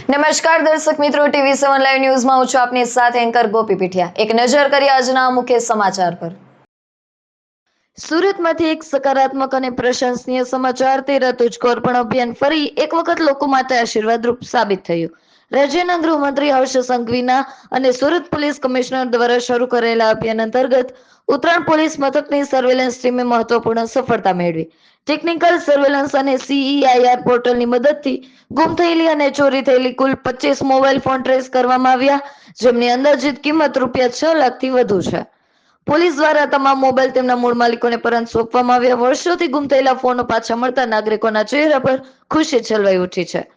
નમસ્કાર દર્શક મિત્રો, TV7 લાઈવ ન્યૂઝમાં હું છું આપની સાથે એન્કર ગોપી પીઠિયા। એક નજર કરી આજના મુખ્ય સમાચાર પર। સુરતમાંથી એક સકારાત્મક અને પ્રશંસનીય સમાચાર। તેરા તુझको અર્પણ અભિયાન ફરી એક વખત લોકો માટે આશીર્વાદરૂપ સાબિત થયું। રાજ્યના ગૃહમંત્રી હર્ષ સંઘવીના અને સુરત પોલીસ કમિશનર દ્વારા શરૂ કરેલા અભિયાન અંતર્ગત ઉત્તરાયણ પોલીસ મથકની સર્વેલન્સ ટીમે મહત્વપૂર્ણ સફળતા મેળવી। ટેકનિકલ સર્વેલન્સ અને CEIR પોર્ટલની મદદથી ગુમ થયેલી અને ચોરી થયેલી કુલ 25 મોબાઈલ ફોન ટ્રેસ કરવામાં આવ્યા, જેમની અંદાજિત કિંમત ₹6 લાખથી વધુ છે। પોલીસ દ્વારા તમામ મોબાઈલ તેમના મૂળ માલિકોને પરત સોંપવામાં આવ્યા। વર્ષોથી ગુમ થયેલા ફોનો પાછા મળતા નાગરિકોના ચહેરા પર ખુશી છલવાઈ ઉઠી છે।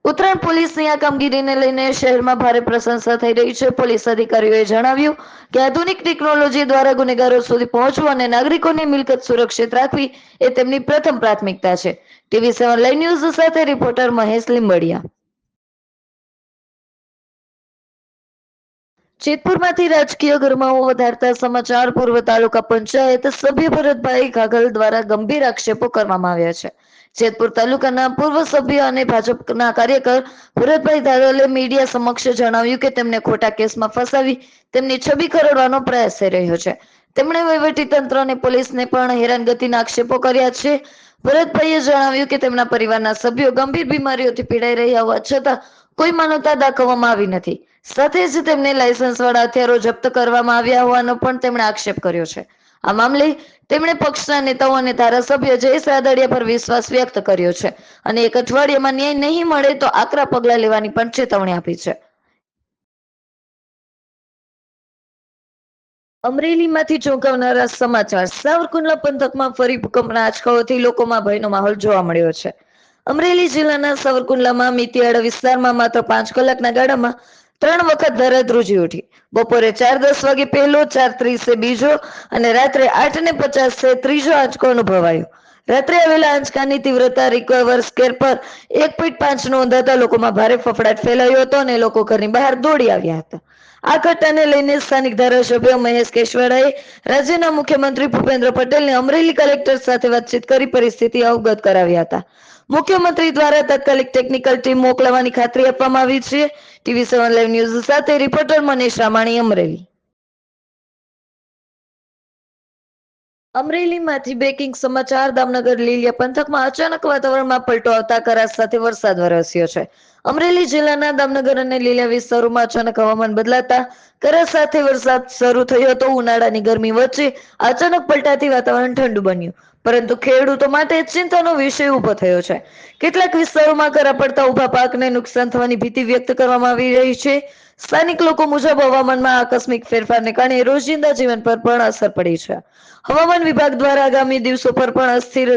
ઉત્તરાયણ પોલીસની આ કામગીરીને લઈને શહેરમાં ભારે પ્રશંસા થઈ રહી છે। પોલીસ અધિકારીઓએ જણાવ્યું કે આધુનિક ટેકનોલોજી દ્વારા ગુનેગારો સુધી પહોંચવું અને નાગરિકોની મિલકત સુરક્ષિત રાખવી એ તેમની પ્રથમ પ્રાથમિકતા છે। TV7 લાઈવ ન્યૂઝ સાથે રિપોર્ટર મહેશ લીંબડિયા। જેતપુરમાંથી રાજકીય ગરમાવો વધારતા સમાચાર। પૂર્વ તાલુકા પંચાયત સભ્ય ભરતભાઈ ઘાઘલ દ્વારા ગંભીર આક્ષેપો કરવામાં આવ્યા છે। જેતપુર તાલુકાના પૂર્વ સભ્ય અને ભાજપના કાર્યકર ભરતભાઈ ઘાઘલે મીડિયા સમક્ષ જણાવ્યું કે તેમને ખોટા કેસમાં ફસાવી તેમની છબી ખરડવાનો પ્રયાસ થઈ રહ્યો છે। તેમણે વહીવટીતંત્ર અને પોલીસને પણ હેરાનગતિના આક્ષેપો કર્યા છે। ભરતભાઈએ જણાવ્યું કે તેમના પરિવારના સભ્યો ગંભીર બીમારીઓથી પીડાઈ રહ્યા હોવા છતાં કોઈ માનવતા દાખવવામાં આવી નથી। સાથે જ તેમને લાયસન્સવાળા હથિયારો જપ્ત કરવામાં આવ્યા હોવાનો પણ તેમણે આક્ષેપ કર્યો છે। આ મામલે તેમણે પક્ષના નેતાઓ અને ધારાસભ્ય જયેશ રાદડિયા પર વિશ્વાસ વ્યક્ત કર્યો છે અને એક અઠવાડિયામાં ન્યાય નહીં મળે તો આકરા પગલાં લેવાની પણ ચેતવણી આપી છે। અમરેલીમાંથી ચોંકાવનારા સમાચાર। સાવરકુંડલા પંથકમાં ફરી ભૂકંપના આંચકાઓથી લોકોમાં ભયનો માહોલ જોવા મળ્યો છે। અમરેલી જિલ્લાના સાવરકુંડલામાં મિતિયાળા વિસ્તારમાં માત્ર 5 કલાકના ગાળામાં 3 વખત ધરાધ્રુજી ઉઠી। બપોરે 4:10 વાગે પહેલો, 4:30 બીજો અને રાત્રે 8:50 ત્રીજો આંચકો અનુભવાયો। રાત્રે આવેલા આંચકાની તીવ્રતા રિક્ટર સ્કેલ પર 1.5 નોંધાતા લોકોમાં ભારે ફફડાટ ફેલાયો હતો અને લોકો ઘરની બહાર દોડી આવ્યા હતા। આ ઘટનાને લઈને સ્થાનિક ધારાસભ્ય મહેશ કેશવાળાએ રાજ્યના મુખ્યમંત્રી ભૂપેન્દ્ર પટેલને અમરેલી કલેક્ટર સાથે વાતચીત કરી પરિસ્થિતિ અવગત કરાવ્યા હતા। મુખ્યમંત્રી દ્વારા તાત્કાલિક ટેકનિકલ ટીમ મોકલવાની ખાતરી આપવામાં આવી છે। TV7 લાઈવ ન્યૂઝ સાથે રિપોર્ટર મનીષ રામાણી, અમરેલી। અમરેલીમાંથી બ્રેકિંગ સમાચાર। દામનગર લીલિયા પંથકમાં અચાનક વાતાવરણમાં પલટો આવતા કરા સાથે વરસાદ વરસ્યો છે। અમરેલી જિલ્લાના દામનગર અને લીલિયા વિસ્તારોમાં અચાનક હવામાન બદલાતા કરા સાથે વરસાદ શરૂ થયો હતો। ઉનાળાની ગરમી વચ્ચે અચાનક પલટાથી વાતાવરણ ઠંડુ બન્યું, પરંતુ ખેડૂતો માટે ચિંતાનો વિષય ઉભો થયો છે। કેટલાક વિસ્તારોમાં કરા પડતા ઉભા પાકને નુકસાન થવાની ભીતિ વ્યક્ત કરવામાં આવી રહી છે। સ્થાનિક લોકો મુજબ હવામાનમાં આકસ્મિક ફેરફારને કારણે રોજિંદા જીવન પર પણ અસર પડી છે। હવામાન વિભાગ દ્વારા આગામી દિવસો પર પણ અસ્થિર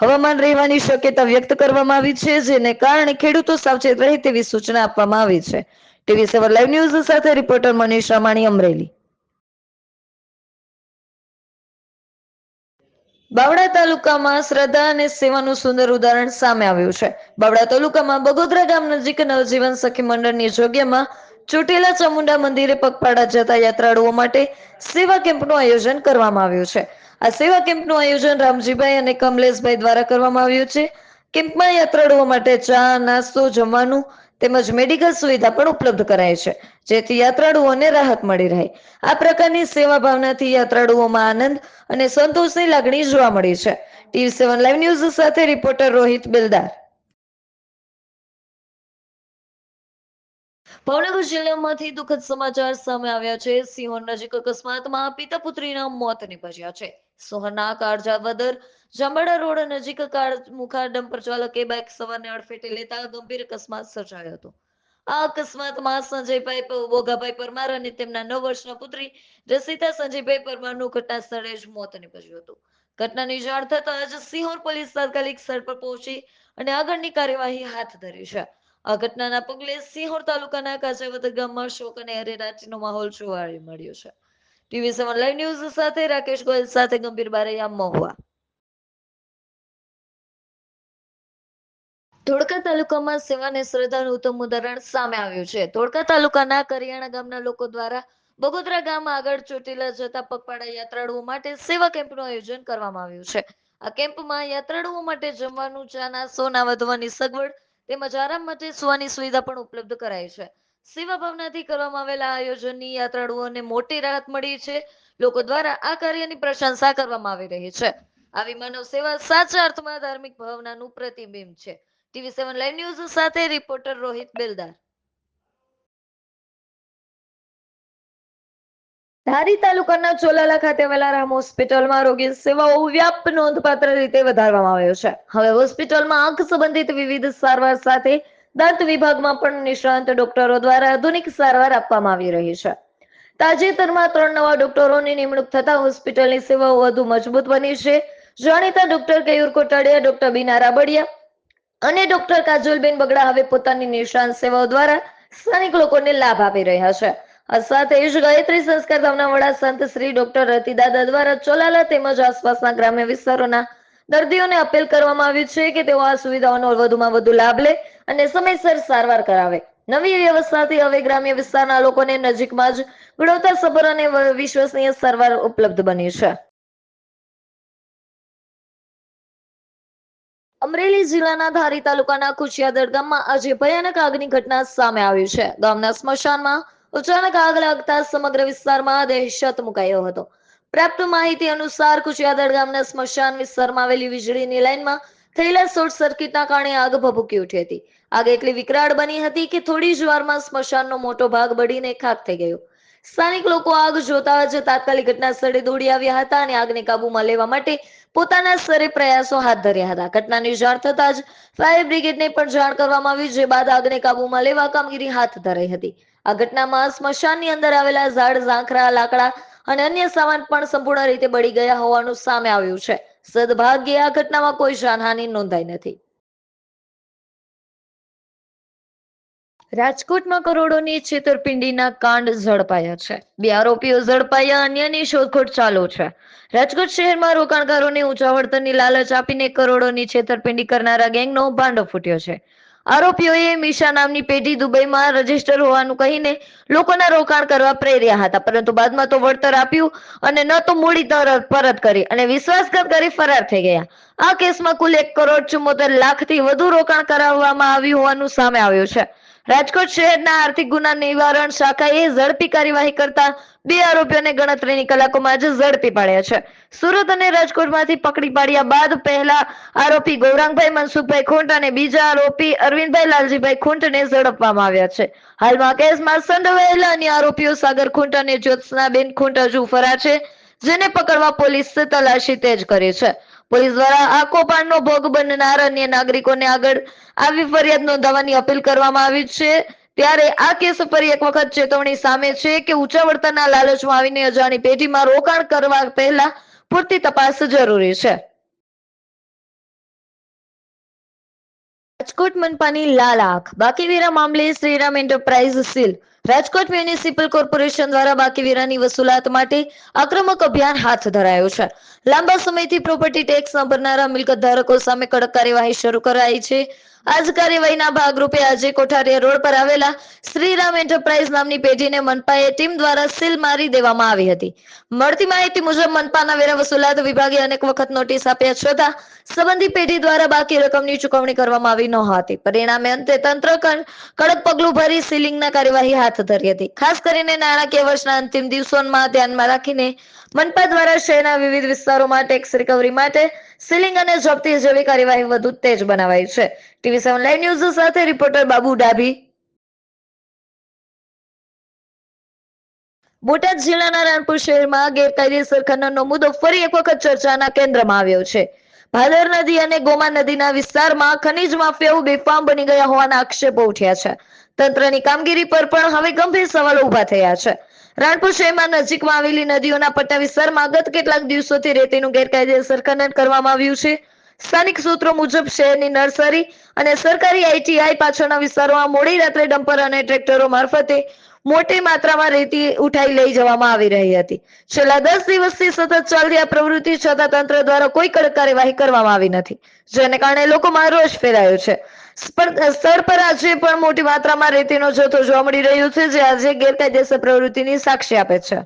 હવામાન રહેવાની શક્યતા વ્યક્ત કરવામાં આવી છે, જેને કારણે ખેડૂતો સાવચેત રહે તેવી સૂચના આપવામાં આવી છે। TV7 લાઈવ ન્યૂઝ સાથે રિપોર્ટર મનીષ રામાણી, અમરેલી। બાવળા તાલુકામાં શ્રદ્ધા અને સેવાનું સુંદર ઉદાહરણ સામે આવ્યું છે। બાવળા તાલુકામાં બગોદરા ગામ નજીક નવજીવન સખી મંડળની જગ્યામાં ચોટીલા ચામુંડા મંદિરે પગપાળા જતા યાત્રાળુઓ માટે સેવા કેમ્પનું આયોજન કરવામાં આવ્યું છે। આ સેવા કેમ્પનું આયોજન રામજીભાઈ અને કમલેશભાઈ દ્વારા કરવામાં આવ્યું છે। કેમ્પમાં યાત્રાળુઓ માટે ચા, નાસ્તો, જમવાનું તેમજ મેડિકલ સુવિધા પણ ઉપલબ્ધ કરાય છે, જેથી યાત્રાળુઓને રાહત મળી રહે। આ પ્રકારની સેવા ભાવનાથી યાત્રાળુઓમાં આનંદ અને સંતોષની લાગણી જોવા મળી છે। TV7 લાઈવ ન્યૂઝ સાથે રિપોર્ટર રોહિત બેલદાર। ભાવનગર જિલ્લામાંથી દુઃખદ સમાચાર સામે આવ્યા છે। સિહોર નજીક અકસ્માતમાં પિતા પુત્રીના મોત નીપજ્યા છે। સિહોરના કાળજાવદર જાંબડા રોડ નજીક કાળમુખા ડમ્પર ચાલકે બાઇક સવારને અડફેટે લેતા ગંભીર અકસ્માત સર્જાયો હતો। આ અકસ્માતમાં સંજયભાઈ બોગાભાઈ પરમાર અને તેમના 9 વર્ષના પુત્રી રસિતા સંજયભાઈ પરમારનું ઘટના સ્થળે જ મોત નીપજ્યું હતું। ઘટનાની જાણ થતાં જ સિહોર પોલીસ તાત્કાલિક સ્થળ પર પહોંચી અને આગળની કાર્યવાહી હાથ ધરી છે। આ ઘટનાના પગલે સિહોર તાલુકાના કાજાવદર ગામમાં શોક અને અરેરાટીનો માહોલ જોવા મળ્યો છે। TV7 લાઈવ ન્યૂઝ સાથે રાકેશ ગોયલ સાથે ગંભીર બારૈયા, મહુવા। ધોળકા તાલુકામાં સેવા અને શ્રદ્ધાનું ઉત્તમ ઉદાહરણ સામે આવ્યું છે। ધોળકા તાલુકાના કરિયાણા ગામના લોકો દ્વારા બગોદરા ગામ આગળ ચોટીલા જતા પગપાળા યાત્રાળુઓ માટે સેવા કેમ્પનું આયોજન કરવામાં આવ્યું છે। આ કેમ્પમાં યાત્રાળુઓ માટે જમવાનું, ચા, નાસ્તો, નાહવા ધોવાની સગવડ તેમજ આરામ માટે સુવાની સુવિધા પણ ઉપલબ્ધ કરાઈ છે. સેવા ભાવનાથી કરવામાં આવેલા આયોજનની યાત્રાળુઓને મોટી રાહત મળી છે. લોકો દ્વારા આ કાર્યની પ્રશંસા કરવામાં આવી રહી છે. આવી માનવ સેવા સાચા અર્થમાં ધાર્મિક ભાવનાનું પ્રતિબિંબ છે. TV7 લાઈવ ન્યૂઝ સાથે રિપોર્ટર રોહિત બેલદાર. ધારી તાલુકાના ચોલાલા ખાતે આવેલા રામ હોસ્પિટલમાં આરોગ્ય સેવાઓ વ્યાપ નોંધપાત્ર રીતે વધારવામાં આવ્યો છે. હવે હોસ્પિટલમાં આંખ સંબંધિત વિવિધ સારવાર સાથે દાંત વિભાગમાં પણ નિષ્ણાંત ડોક્ટરો દ્વારા આધુનિક સારવાર આપવામાં આવી રહી છે. તાજેતરમાં 3 નવા ડોક્ટરોની નિમણૂક થતા હોસ્પિટલની સેવાઓ વધુ મજબૂત બની છે. જાણીતા ડોક્ટર કેયુર કોટાડિયા, ડોક્ટર બીના રાબડિયા અને ડોક્ટર કાજલબેન બગડા હવે પોતાની નિષ્ણાંત સેવાઓ દ્વારા સ્થાનિક લોકોને લાભ આપી રહ્યા છે. આ સાથે જ ગાયત્રી સંસ્કાર ધામના વડા સંત શ્રી ડોક્ટર રતિદાદા દ્વારા ચોલાલા તેમજ આસપાસના ગ્રામ્ય વિસ્તારોના દર્દીઓને અપીલ કરવામાં આવી છે કે તેઓ આ સુવિધાઓનો વધુમાં વધુ લાભ લે અને સમયસર સારવાર કરાવે. નવી વ્યવસ્થાથી હવે ગ્રામ્ય વિસ્તારના લોકોને નજીકમાં જ ગુણવત્તાસભર અને વિશ્વસનીય સારવાર ઉપલબ્ધ બની છે. અમરેલી જિલ્લાના ધારી તાલુકાના કુશિયાદડ ગામમાં આજે ભયાનક આગની ઘટના સામે આવી છે. ગામના સ્મશાનમાં અચાનક આગ લાગતા સમગ્ર વિસ્તારમાં દહેશત મુકાયો હતો. પ્રાપ્ત માહિતી અનુસાર કુશિયાદડ ગામના સ્મશાન વિસ્તારમાં આવેલી વીજળીની લાઇનમાં થયેલા શોર્ટ સર્કિટના કારણે આગ ભભૂકી ઉઠી હતી. આગ એટલી વિકરાળ બની હતી કે થોડી જ વારમાં સ્મશાનનો મોટો ભાગ બળીને ખાખ થઈ ગયો. સ્થાનિક લોકો આગ જોતા જ તાત્કાલિક ઘટના સ્થળે દોડી આવ્યા હતા અને આગને કાબૂમાં લેવા માટે પોતાના સ્તરે પ્રયાસો હાથ ધર્યા હતા. ઘટનાની જાણ થતાં જ ફાયર બ્રિગેડને પણ જાણ કરવામાં આવી, જે બાદ આગને કાબૂમાં લેવા કામગીરી હાથ ધરાઈ હતી. આ ઘટનામાં સ્મશાનની અંદર આવેલા ઝાડ, ઝાંખરા, લાકડા અને અન્ય સામાન પણ સંપૂર્ણ રીતે બળી ગયા હોવાનું સામે આવ્યું છે. સદભાગ્યે આ ઘટનામાં કોઈ જાનહાનિ નોંધાઈ નથી. રાજકોટમાં કરોડોની છેતરપિંડીના કાંડ ઝડપાયા છે. 2 આરોપીઓ ઝડપાયા, અન્યની શોધખોળ ચાલુ છે. રાજકોટ શહેરમાં રોકાણકારોને ઊંચા વળતરની લાલચ આપીને કરોડોની છેતરપિંડી કરનારા ગેંગનો ભાંડો ફૂટ્યો છે. આરોપીઓએ મીશા નામની પેઢી દુબઈમાં રજીસ્ટર હોવાનું કહીને લોકોના રોકાણ કરવા પ્રેર્યા હતા, પરંતુ બાદમાં તો વળતર આપ્યું અને ન તો મૂડી પરત કરી અને વિશ્વાસઘાત કરી ફરાર થઈ ગયા. આ કેસમાં કુલ 1,74,00,000થી વધુ રોકાણ કરાવવામાં આવ્યું હોવાનું સામે આવ્યું છે. રાજકોટ શહેરના આર્થિક ગુના નિવારણ શાખાએ ઝડપી કાર્યવાહી કરતા 2 આરોપીઓને ગણતરીની કલાકોમાં જ ઝડપી પાડ્યા છે. સુરત અને રાજકોટમાંથી પકડી પાડ્યા બાદ પહેલા આરોપી ગૌરાંગભાઈ મનસુખભાઈ ખુંટ અને બીજા આરોપી અરવિંદભાઈ લાલજીભાઈ ખુંટને ઝડપવામાં આવ્યા છે. હાલમાં કેસમાં સંડોવાયેલા અન્ય આરોપીઓ સાગર ખુંટ અને જ્યોત્સનાબેન ખુંટ હજુ ફરાર છે, જેને પકડવા પોલીસ તલાશી તેજ કરી છે. પોલીસ દ્વારા આ કૌભાંડનો ભોગ બનનાર અન્ય નાગરિકોને આગળ આવી ફરિયાદ નોંધાવવાની અપીલ કરવામાં આવી છે. ત્યારે આ કેસ ફરી એક વખત ચેતવણી સામે છે કે ઊંચા વળતરના લાલચમાં આવીને અજાણી પેઢીમાં રોકાણ કરવા પહેલા પૂરતી તપાસ જરૂરી છે. રાજકોટ મનપાની લાલ આંખ, બાકીવેરા મામલે Shriram enterprise seal. Rajkot municipal corporation દ્વારા બાકીવેરાની વસૂલાત માટે આક્રમક અભિયાન હાથ ધરાયું છે. લાંબા સમયથી પ્રોપર્ટી ટેક્સ ન ભરનારા મિલકત ધારકો સામે કડક કાર્યવાહી શરૂ કરાઈ છે. આ જ કાર્યવાહીના ભાગરૂપે આજે કોઠારીયા રોડ પર આવેલા શ્રીરામ એન્ટરપ્રાઇઝ નામની પેઢીને મનપાએ ટીમ દ્વારા સીલ મારી દેવામાં આવી હતી. મળતી માહિતી મુજબ મનપાના વેરા વસૂલાત વિભાગે અનેક વખત નોટિસ આપ્યા છતાં સંબંધી પેઢી દ્વારા બાકી રકમની ચૂકવણી કરવામાં આવી નહોતી. પરિણામે અંતે તંત્ર કડક પગલું ભરી સીલિંગના કાર્યવાહી હાથ ધરી હતી. ખાસ કરીને નાણાકીય વર્ષના અંતિમ દિવસોમાં ધ્યાનમાં રાખીને મનપા દ્વારા શહેરના વિવિધ વિસ્તારોમાં ટેક્સ રિકવરી માટે સીલિંગ અને જપ્તી જેવી કાર્યવાહી વધુ તેજ બનાવાઈ છે. TV7 લાઈવ ન્યૂઝ સાથે રિપોર્ટર બાબુ ડાભી. બોટાદ જિલ્લાના રાણપુર શહેરમાં ગેરકાયદેસર ખનનનો મુદ્દો ફરી એક વખત ચર્ચાના કેન્દ્રમાં આવ્યો છે. ભાદર નદી અને ગોમા નદીના વિસ્તારમાં ખનીજ માફિયાઓ બેફામ બની ગયા હોવાના આક્ષેપો ઉઠ્યા છે. તંત્રની કામગીરી પર પણ હવે ગંભીર સવાલો ઉભા થયા છે. રાણપુર શહેરમાં નજીકમાં આવેલી નદીઓના પટ્ટા વિસ્તારમાં ગત કેટલાક દિવસોથી રેતીનું ગેરકાયદેસર ખનન કરવામાં આવ્યું છે. સ્થાનિક સૂત્રો મુજબ શહેરની નર્સરી અને સરકારી ITI પાછળના વિસ્તારોમાં મોડી રાત્રે ડમ્પર અને ટ્રેક્ટરો મારફતે મોટી માત્રામાં રેતી ઉઠાઈ લઈ જવામાં આવી રહી હતી. છેલ્લા 10 દિવસથી સતત ચાલતી આ પ્રવૃત્તિ છતાં તંત્ર દ્વારા કોઈ કડક કાર્યવાહી કરવામાં આવી નથી, જેને કારણે લોકોમાં રોષ ફેલાયો છે. સ્થળ પર આજે પણ મોટી માત્રામાં રેતીનો જથ્થો જોવા મળી રહ્યો છે, જે આજે ગેરકાયદેસર પ્રવૃત્તિની સાક્ષી આપે છે.